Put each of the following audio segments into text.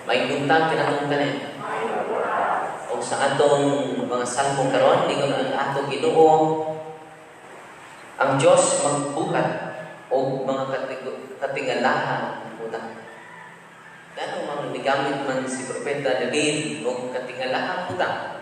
May buntag kinatong tanan. O sa atong mga salmo karon, ningon ang atong Ginoo, ang Dios magbuhat o mga katingalahan buta. Ano mang nigamit man si Propeta David o katingalahan buta.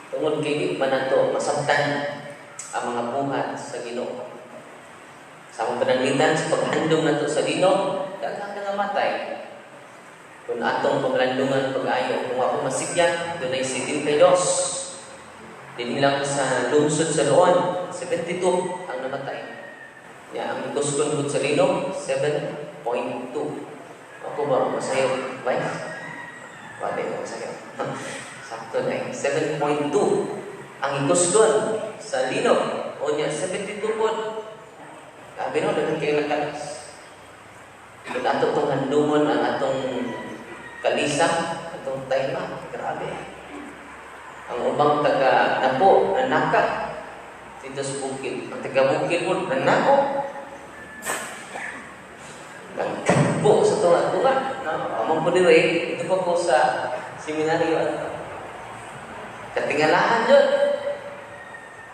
Tungod kay man nato masabtan ang mga buhat sa Ginoo. Sa mga pananglitan sa paghandom nato sa Ginoo, daghang nangamatay. Kung atong paglandungan pag-ayo, kung ako masigyan, doon ay 72. Din lang sa lungsod sa Loon, 72 ang namatay. Ya, ang gusto ko sa Ginoo, 7.2. Ako ba masayo, Vice? Wala ko masayo. Sakto na eh. 7.2 ang igusgon sa Lino. O niya, 72 po. Sabi no, dagan kayo nagkalas. Kung ato itong handumon ang atong kalisa, atong tayma. Grabe. Ang ubang taga-napo, nanaka. Dito sa bukid. Ang taga-bukid mo, nanako. Po sa tunga-tunga. Amang po dire, ito po sa seminaryo. Katingalahan dyan.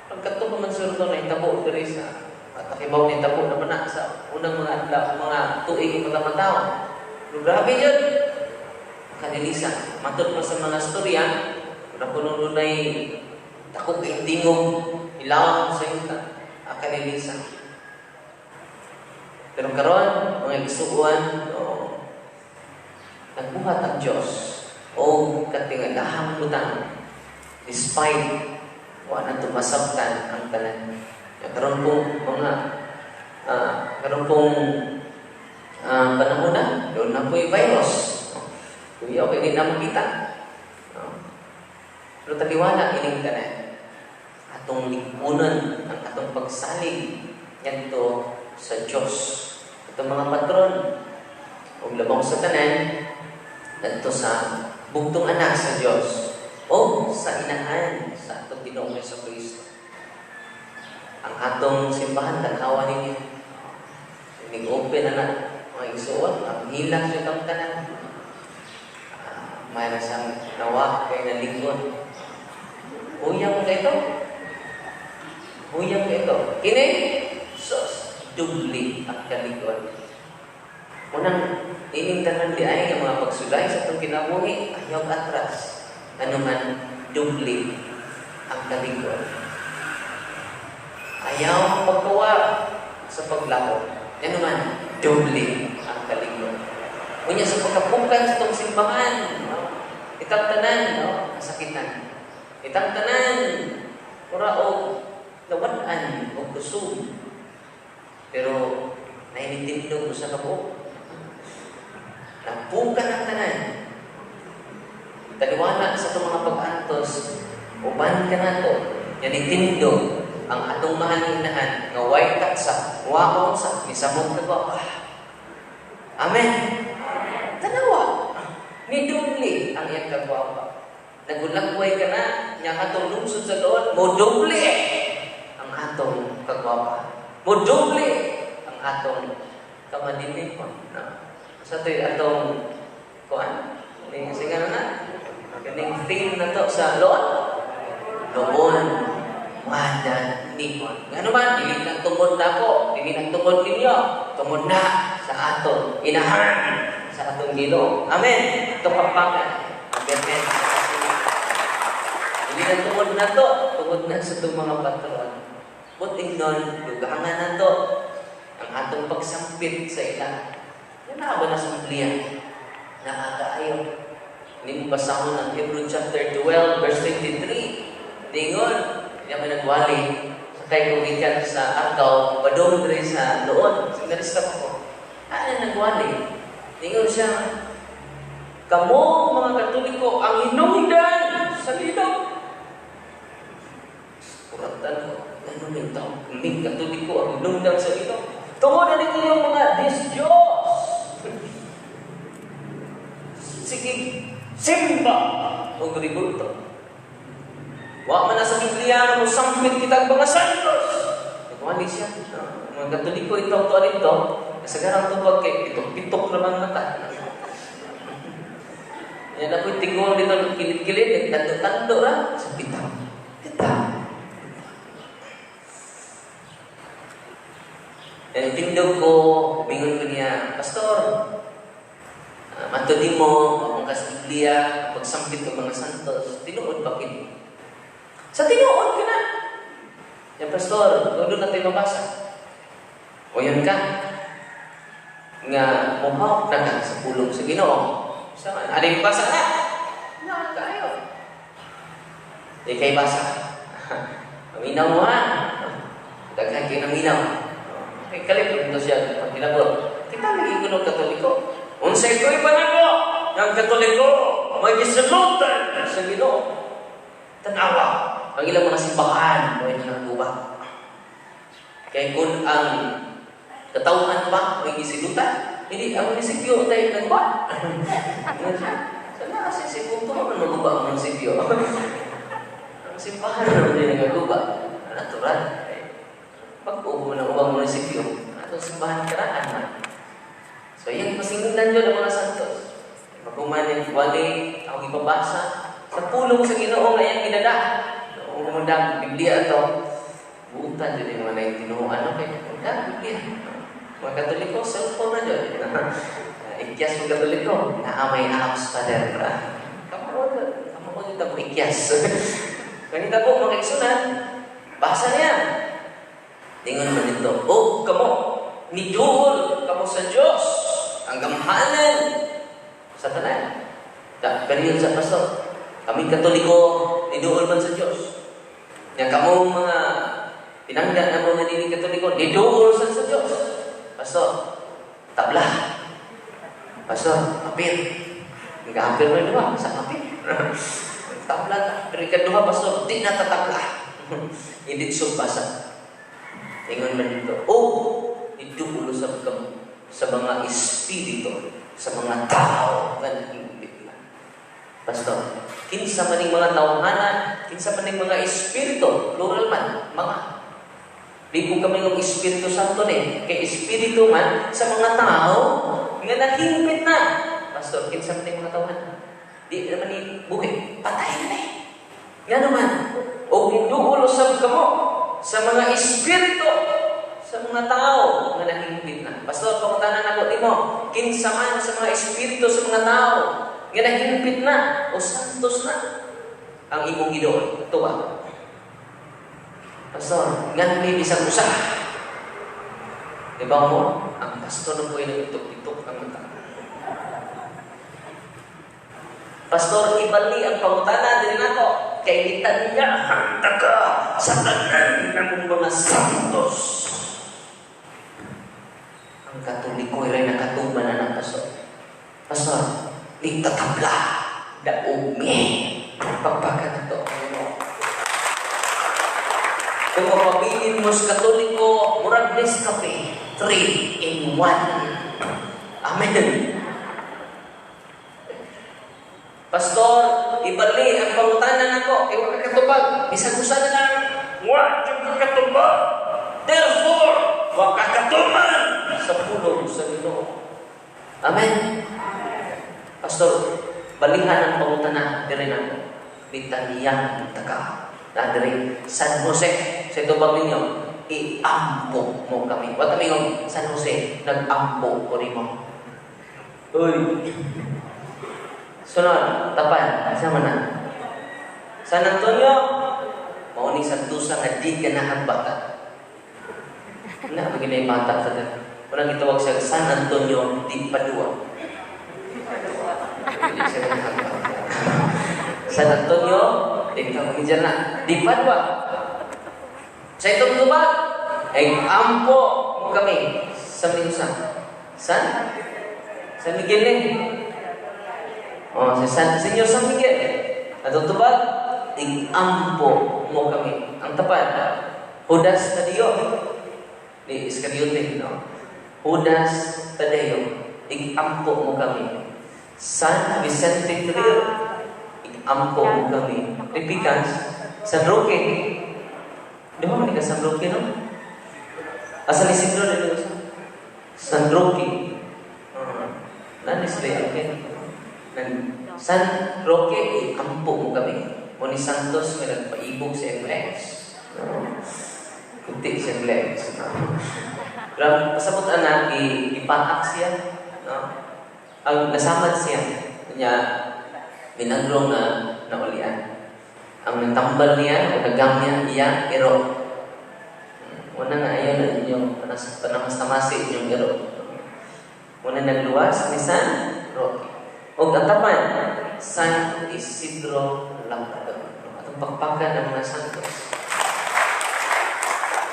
Pagkato pa man surto na itabo dire sa takibaw ni tabo naman na sa unang mga tuig pagkamatao. Pero grabe yun. Kanilisa. Matod pa sa mga storya, kung puno ay takot ay tingog, ilaw sa yuta. Kanilisa. Pero karon mga igsuon, nagbuhat ang Diyos o katingalahan butang despite wala na tumasabtan ang tanan. Karon pong mga panahon na, doon na po'y virus. Kuya, okay, hindi na makita. Pero taliwala, ining tanan. Atong lipunan, ang atong pagsalig, yan to sa Diyos. Itong mga patron, o labang sa tanan, dito sa bugtong anak sa Diyos, o sa inahan sa atong Ginoong Jesucristo. Ang atong simbahan, tanawa ninyo. Nag-open na mga isuot, ang hilang sa itong tanan. Mayroon siyang nawa kay nalingon. Huyang mo ito? Huyang mo ito? Kini? Sos. Dubli ang kalikon. Unang inintanan di ay ang mga pagsulay sa itong kinabuhi, ayaw atras. Ano man, dubli ang kalikon. Ayaw pagkawa sa paglako. Ano man, dubli ang kalikon. Kunya sa pagkapukan sa itong simbahan, itang tanan, nasakitan. Itang tanan, ura o nawanan o kusog. Pero, nainintindi mo sa kabo. Napukan ang tanan. Taliwana sa itong mga pag-antos, uban ka na ito, yan itindido ang atong mahalinahan, nga way katsa, wakong sa, isamog ka ba? Amen? Tanawa. Ni dubli ang iyang kagwapa. Nagulagway ka na, niyang atong lungsod sa doon, mo dubli ang atong kagwapa. Mudubli ang atong kamanilipon. Sa ito'y atong kuan. Kaning singa na. Kaning theme na to sa loon. Loon. Madan nipon. Nga naman, hindi nang tumod na po. Hindi nang tumod ninyo. Tumod na sa aton. Inahan sa atong Ginoo. Amen. Ito papakan. Amen. Hindi nang tumod na to. Tumod na sa itong mga patron. Puting nun, lugangan na to ang atong pagsampit sa ilan. Yan na ba na sa Biblia? Nakakaayon. Hindi mo basahon ng Hebrew chapter 12, verse 23. Dingon, hindi naman nagwali. Sa tayo kumikan sa Argao, badong rin sa doon. Sinarista ko. Ano nagwali? Dingon siya, kamo mga Katoliko, ang hinungdan sa Ginoo. Kuratan ko. Ano yung taong kuling Katoliko ang hinungdan sa Ginoo? Tungod na ninyo yung mga Diyos. Sige, simba o gribulto. Wa man na sa Biblia mo sampit kitang mga santos. Nagwali siya. Mga Katoliko ito dito. Kasagarang tubag kay pitok-pitok naman mata. tingol dito kilid-kilid, nagtando-tando ra sa pitang. Dan tindog ko, bingon ko niya, Pastor, matuli mo, mapangkas Biblia, pagsampit ko mga santos, tinuod pa kini. Sa tinuod ka na. Yan, Pastor, doon natin mabasa. O yun ka, nga muhawak na ka sa pulong sa Ginoo. Sama, ada yung basa na? Na, kayo. Di kayo basa. Paminaw mo ha. Daghan kayo ng minaw. Ay, kalip ito siya. Pag kinabot, kita lagi ko ng Katoliko. Unsay ko'y panako ng Katoliko, magisalutan sa Ginoo. Tanawa, ang ilang mga simbahan, may nagubak. Kaya kung ang katauhan pa, may gisilutan, hindi, ang munisipyo tayo nagubak. Sana kasi si Punto naman nagubak ang munisipyo. Ang simbahan naman tayo nagubak. Natural. Pag-ubo ng ubang munisipyo, atong simbahan karaan na. So, yan, masinggundan yun ang mga santos. Pagkumanin, wali, ang ipabasa, sa pulong sa Ginoo na yan ginada. Kung kumundang Biblia ito, buutan din yung mga naintinuhan. Ano kayo? Kumundang Biblia. Mga Katoliko, cellphone na dyan. Ikyas mga Katoliko, naamay apps pa din. Kamu ko dito po ikyas. Ganito po, mga isunan, basa niya. Tingnan mo dito, oh, kamu, niduol, kamu sa Diyos, ang gamhanan, sa tanan. Pero yun sa Pastor, kami Katoliko, niduol man sa Diyos. Yan kamu mga pinanggan na mga nini Katoliko, niduol sa Diyos. Pastor, tabla. Pastor, apir. Nag-apir mo diba? Sa apir. Tabla na. Pero ikaduha, Pastor, di na tatabla. Hindi sumbasa. Tingnan mo dito. Oh, niduol sa mga espiritu, sa mga tao na nag-imbit na. Pastor, kinsa man yung mga tawhanan, kinsa man yung mga espiritu, plural man, mga. Di po kami ng Espiritu Santo kay espiritu man sa mga tao nga naghingpit na. Pastor, kinsa man yung mga tawhanan? Di naman ni buhay, patay na Nga naman, o niduol sa kamo sa mga espiritu, sa mga tao nga naghingpit na. Pastor, pangutanan ako, di mo, kinsa man sa mga espiritu, sa mga tao nga naghingpit na, o santos na, ang imong Ginoo. Ito ba? Pastor, nga may bisang usa. Di ba mo? Ang pastor na po ay nag-itok-itok ang mata. Pastor, ibali ang pangutanan din ako. Kay itanyahan ka sa tanan ng mga santos. Ang Katoliko ay nakatuban na ng Pastor. Pastor, di tatabla. Daumi. Pagpagat ito. Kung mapabilin mo sa Katoliko, murag Nescafe, 3 in 1. Amen. Pastor, ibali ang pangutanan ako. Kaya wala katubag. Bisag-usa na lang. Wa, yung katubag. Therefore, wala katuman sa pulong sa Ginoo. Amen. Pastor, balihan ang pangutanan. Dire na ako. Bitaniyang taka. Dari San Jose. Sa itubag ninyo, i-ampo mo kami. Wala kami yung San Jose, nag-ampo ko rin mo. Uy. Sunod, tapan, sama na. San Antonio, mauning santusa nga di ka nahagbata. Wala, magiging yung bata sa dito. Walang itawag siya, San Antonio di Padua. Hindi siya nahagbata. San Antonio, di ka kumidyan na, di Padua. Sa itong tubag, ay ampo mo kami sa minusan. San? San Miguel Oh, sa Senyor San Miguel. Atong tubag, ig-ampo mo kami. Ang tapat, Judas Tadeo. Di Iscariote, no? Judas Tadeo. Ig-ampo mo kami. San Vicente Ferrer. Ig-ampo mo kami. Repicas, San Roque. Di ba man ka San Roque, no? San Isidro na San Roque. Nanis ba yan? San Roque, ampo mo kami. O ni Santos, may nagpaibog sa MX. Kunti siya MX. Pero pasabot na, ipaak siya. Ang nasamad siya. Kanya, minandrong na naulian. Ang natambal niya, o nagam niya, iya, iro. Una nga, ayaw na inyong panamastamasi inyong iro. Una nagluwas ni San Roque. O atapan, San Isidro Labrador. Atong pagpakan ng mga santos.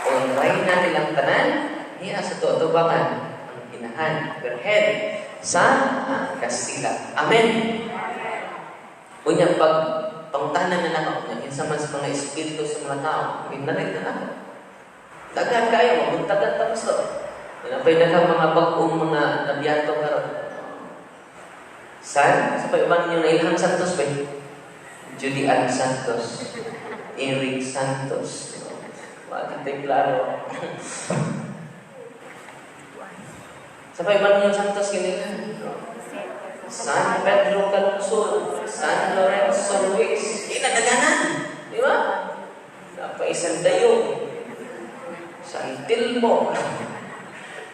O ang reyna nilang tanan, niya sa tutubangan ang inahan, Berhen, sa Castilla. Amen. Unya, pag pangtanan na nako, minsan man sa mga espiritu sa mga tao, inalit na nako. Dagan kayo, maguntagan tapos to. Napay na ka mga bagong mga nabiyato karon. Sa paiban nyo na Ilhan Santos ba? Julian Santos, Eric Santos. Bakit tayo klaro? Sa paiban nyo Santos kanila? San Pedro Calungsod, San Lorenzo Luis. Inadaganan, di ba? Napaisan tayo. San Tilmo.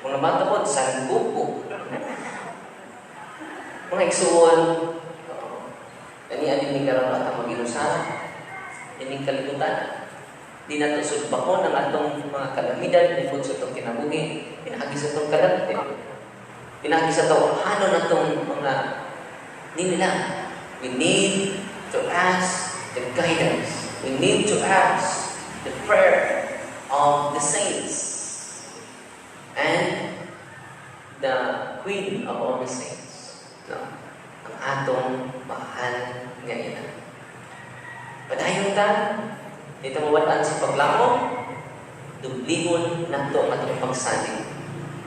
Mga mata po, San Buko. Mga igsuon, ani-ani ni karang at mag-inusan, ini kalibutan. Di na ito sulbakon ang atong mga kalamidad, di po sa itong kinabuhi, pinahagi sa itong kalante. Pinahagi sa itong ano na itong mga nila. We need to ask the guidance. We need to ask the prayer of the saints and the Queen of all the saints. No? Ang atong mahal nga ina. Padayon ta, dito mawalaan sa paglamo, dublihon na ito ang atong pagsanig.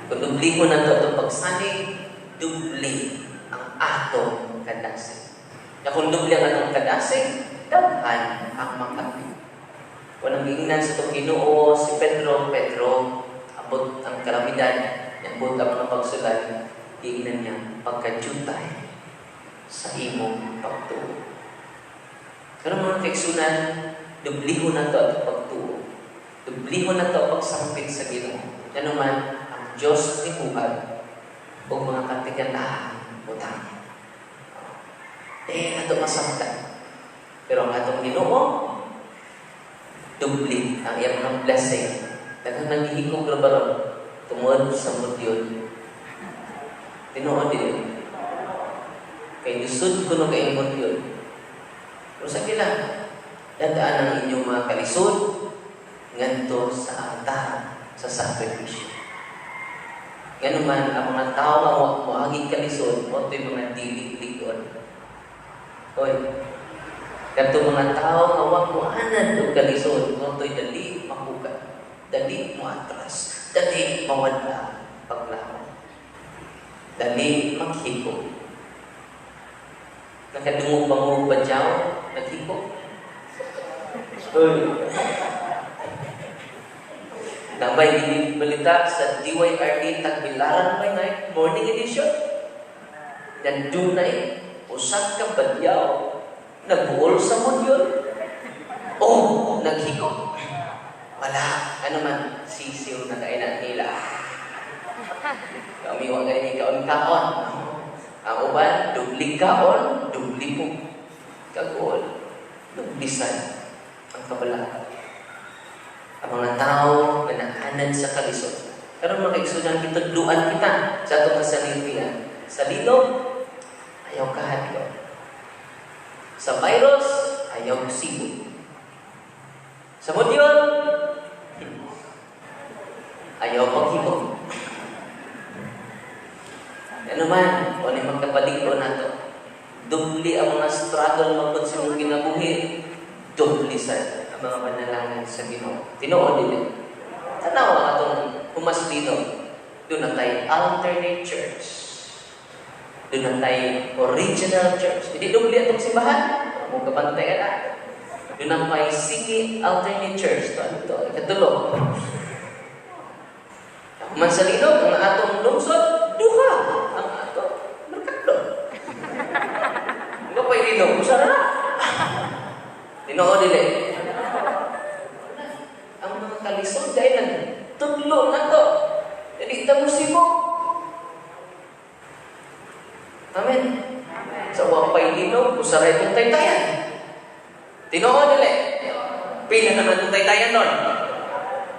Kung dublihon na ito atong pagsanig, dubli ang atong kadasig. Na kung dubli ang atong kadasig, daghan ang makapi. Kung ang giingnan sa itong Ginoo, si Pedro, abot ang kalamidad, abot ang mga pagsulay, giingnan niya, pagkadyutay sa imong pagtuo. Pero mga kaigsunan, dublihon na ito at pagtuo. Dublihon na ito ang pagsampit sa Ginoo. Yan naman, ang Diyos ni Buhat o mga katiganahan utang. Ito masamtan. Pero ang atong Ginoo, dubli ang iyang mga blessing. Daghang naghihigog na baron tungod sa mudyon. Tinuod din. Kay lisod ko nung kaimot yun. Pero sa kila, dadaan ang inyong mga kalisod nganto sa altar, sa sakripisyo. Ganun man, ang mga tao na muaging kalisod, mo ito'y mga dilig-ligon. Hoy, kanto mga tao na wakuanan o kalisod, mo ito'y dali makukat, dali matras, dali mawala paglaro, dali maghiko. Nakadungog-bangog ba dyaw? Naghiko? Nabay balita sa DYRD Tagbilaran by Night Morning Edition. Nandun na usak ka badyaw, nagbuol sa modyon. Oh, naghiko. Wala, ano man, sisiw na kainan nila. Kami wag ganyan kaon-kaon. Ang uban, dubli kaon, dubli po. Kagoon, dublisan ang kabalaka. Ang mga tao na nakahanan sa kalisod. Pero mga kaigsunan, kitudluan kita sa itong kasalitian. Sa lilo, ayaw kahadlo. Sa virus, ayaw sigo. Sa modyon, ayaw paghibog. Ano man, kung ano magkapaligro na ito, dubli ang mga struggle magpud sa mong kinabuhi, dubli sa ang mga panalangin sa Ginoo. Tinuod din. Tanaw ang atong humas dito. Doon na tayo alternate church. Doon na tayo original church. Hindi dubli atong simbahan. Kung kapantayan na. Doon na tayo sige alternate church. Ito, ikatulog. Man sa linog, ang atong lungsod, duha ang atong merkado. painom, usara na. Tinoo dili. Ang mga kalisod dahil nagtudlo na to. Jadi kita musibok. Amen. Sa mga painom, usara itong taytayan. Tinoo dili. Pila naman itong taytayan nun.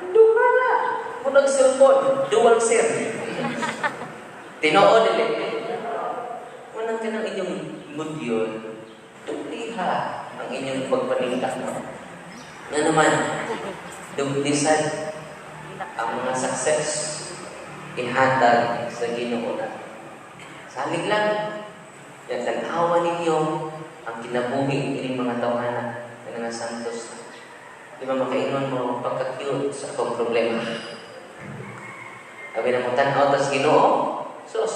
Duha na. Munang cellphone, dual SIM. Tinoo dili. Manang ka ng inyong modyon, tuliha ang inyong pagpaningkap. Na naman, dumdisan ang mga success ihatag sa Ginoo na. Salig lang, yan tanawa ninyo ang kinabuhi ng mga tawanan ng mga santos. Di ba makainon mo pagka-cute sa akong problema? Sabi na mo, tanaw tas Ginoo, sus,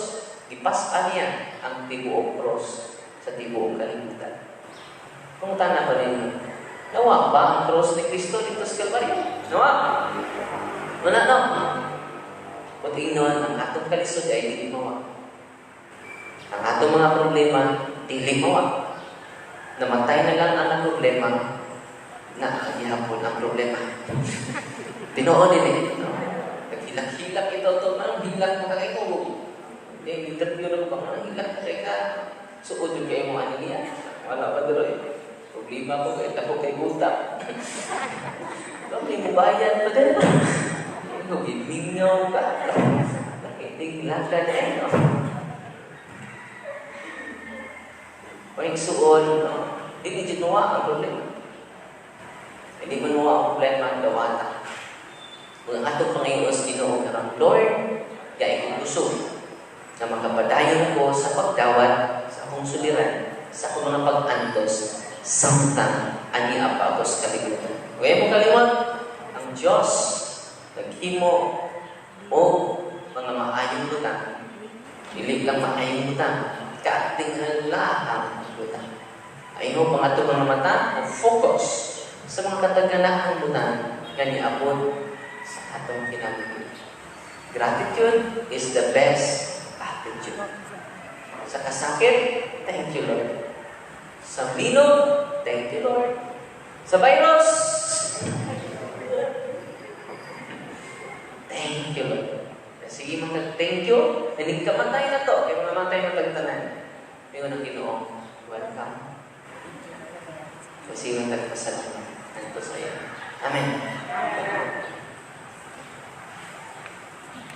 ipas-an niya ang tibuok cross sa tibuok kalimutan. Kung tana pa rin, nawa ba ang cross ni Kristo dito sa Kalbaryo? Nawa? Wala no? Pati noon, ang atong kalisod ay dili mawa. Ang atong mga problema, dili mawa. Namatay na lang ang problema, na ihapon ang problema. Tinoo din eh. Naghilak-hilak ito, ang hilak mo kagay ko. Interview na ko ba, ang hilak kagay ka. Suod yung kayo mo ano niya. Wala pa dito eh. Problema ko kahit ako kay Guta. May mubayan pa din. Bimingaw ka. Nakitiglagan eh. Pag suon, hindi ginawa ang problema. Hindi mo nawa ang problema ang dawata. Kung ato Panginoos Ginoo karang Lord, kaya ikong gusto na makapadayon ko sa pagdawat sa akong suliran, sa akong mga pag-antos, samtang ani apa ako sa kalibutan. Huwag mo kalimot, ang Diyos naghimo o mga maayong butang. Dili lang maayong butang, katinghalahang butang. Ayaw pang ato mga mata, focus sa mga kataganahang butang gani abot sa atong kinabuhi. Gratitude is the best attitude. Sa kasakit, thank you Lord. Sa binog, thank you Lord. Sa virus, thank you Lord. Sige mga thank you. Hindi ka matay na to. Kaya mamatay na tagtanan. Ngayon ang Ginoo, welcome. Kasi mga tagpasalamat. Ito sa iyo. Amen.